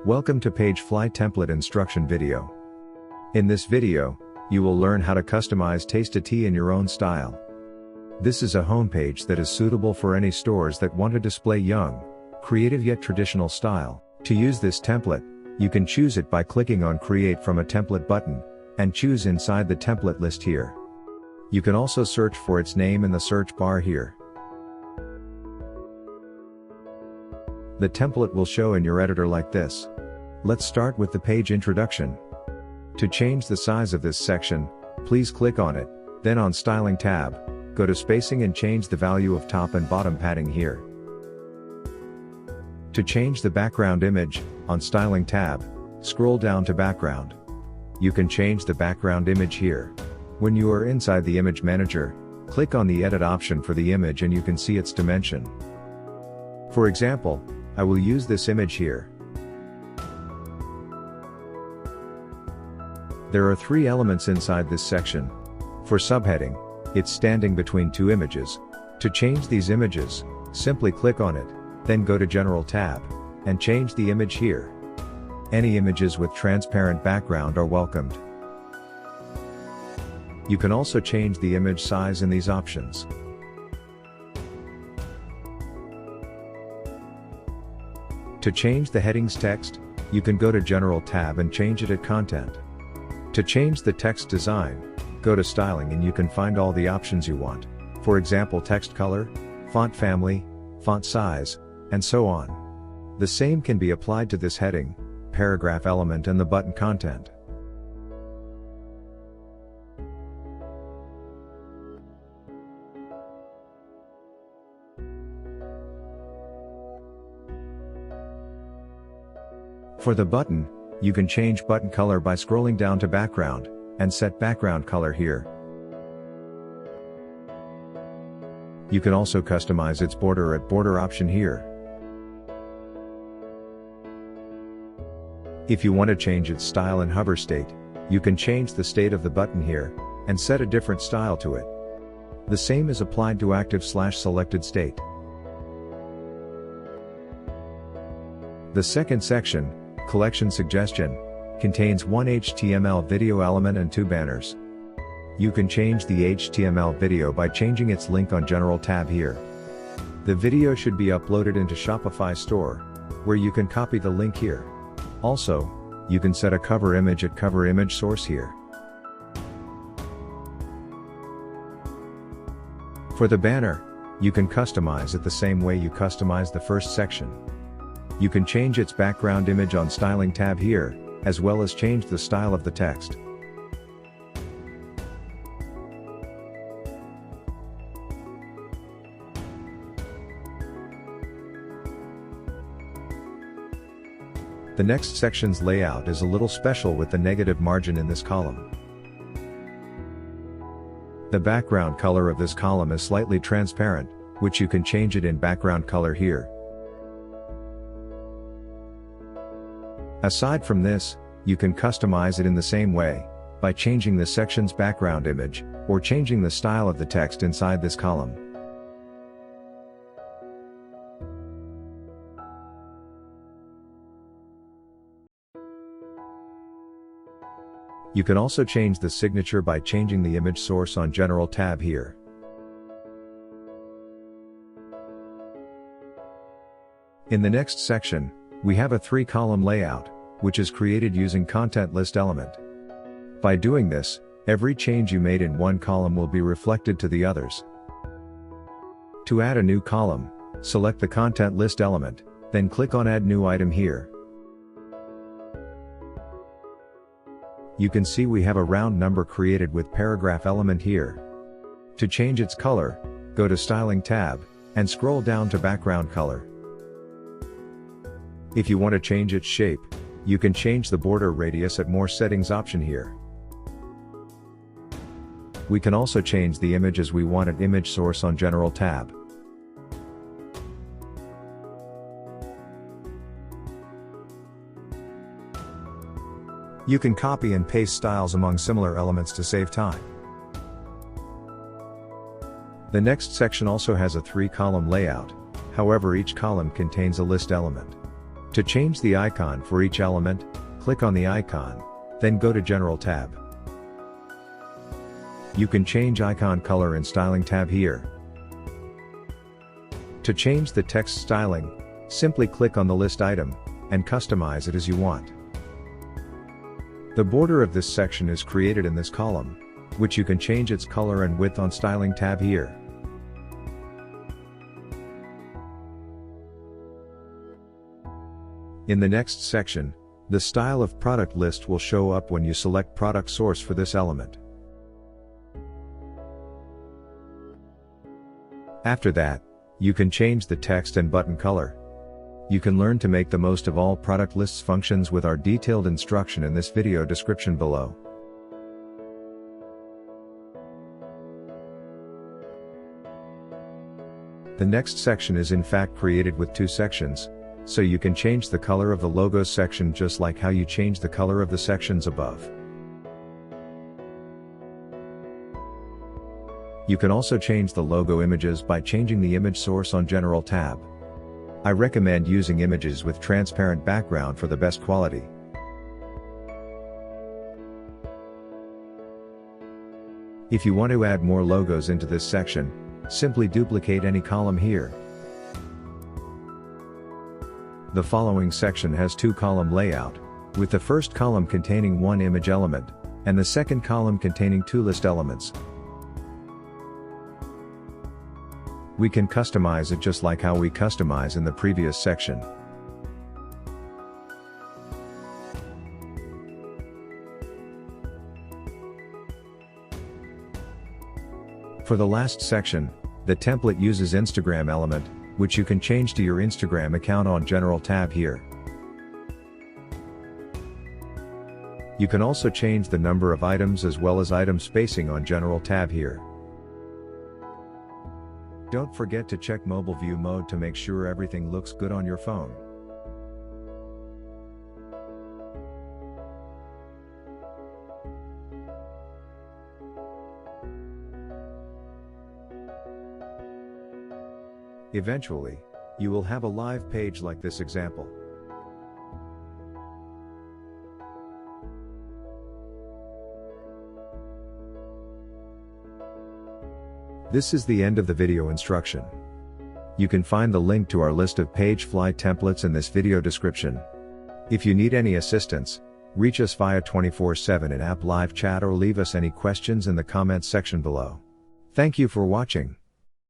Welcome to PageFly template instruction video. In this video, you will learn how to customize Tasta Tea in your own style. This is a homepage that is suitable for any stores that want to display young, creative yet traditional style. To use this template, you can choose it by clicking on Create from a Template button, and choose inside the template list here. You can also search for its name in the search bar here. The template will show in your editor like this. Let's start with the page introduction. To change the size of this section, please click on it, then on Styling tab, go to Spacing and change the value of top and bottom padding here. To change the background image, on Styling tab, scroll down to Background. You can change the background image here. When you are inside the Image Manager, click on the Edit option for the image and you can see its dimension. For example, I will use this image here. There are 3 elements inside this section. For subheading, it's standing between 2 images. To change these images, simply click on it, then go to General tab, and change the image here. Any images with transparent background are welcomed. You can also change the image size in these options. To change the headings text, you can go to General tab and change it at Content. To change the text design, go to Styling and you can find all the options you want. For example, text color, font family, font size, and so on. The same can be applied to this heading, paragraph element and the button content. For the button, you can change button color by scrolling down to Background, and set background color here. You can also customize its border at Border option here. If you want to change its style and hover state, you can change the state of the button here, and set a different style to it. The same is applied to active/selected state. The second section, Collection Suggestion, contains 1 HTML video element and 2 banners. You can change the HTML video by changing its link on General tab here. The video should be uploaded into Shopify store, where you can copy the link here. Also, you can set a cover image at Cover Image Source here. For the banner, you can customize it the same way you customize the first section. You can change its background image on Styling tab here, as well as change the style of the text. The next section's layout is a little special with the negative margin in this column. The background color of this column is slightly transparent, which you can change it in background color here. Aside from this, you can customize it in the same way, by changing the section's background image, or changing the style of the text inside this column. You can also change the signature by changing the image source on General tab here. In the next section, we have a 3-column layout, which is created using Content List element. By doing this, every change you made in one column will be reflected to the others. To add a new column, select the Content List element, then click on Add New Item here. You can see we have a round number created with paragraph element here. To change its color, go to Styling tab, and scroll down to Background color. If you want to change its shape, you can change the border radius at More Settings option here. We can also change the image as we want at Image Source on General tab. You can copy and paste styles among similar elements to save time. The next section also has a 3-column layout, however each column contains a list element. To change the icon for each element, click on the icon, then go to General tab. You can change icon color in Styling tab here. To change the text styling, simply click on the list item, and customize it as you want. The border of this section is created in this column, which you can change its color and width on Styling tab here. In the next section, the style of product list will show up when you select product source for this element. After that, you can change the text and button color. You can learn to make the most of all product lists functions with our detailed instruction in this video description below. The next section is in fact created with two sections, so you can change the color of the logos section just like how you change the color of the sections above. You can also change the logo images by changing the image source on General tab. I recommend using images with transparent background for the best quality. If you want to add more logos into this section, simply duplicate any column here. The following section has two-column layout, with the first column containing one image element, and the second column containing two list elements. We can customize it just like how we customize in the previous section. For the last section, the template uses Instagram element, which you can change to your Instagram account on General tab here. You can also change the number of items as well as item spacing on General tab here. Don't forget to check mobile view mode to make sure everything looks good on your phone. Eventually, you will have a live page like this example. This is the end of the video instruction. You can find the link to our list of PageFly templates in this video description. If you need any assistance, reach us via 24/7 in app live chat or leave us any questions in the comments section below. Thank you for watching.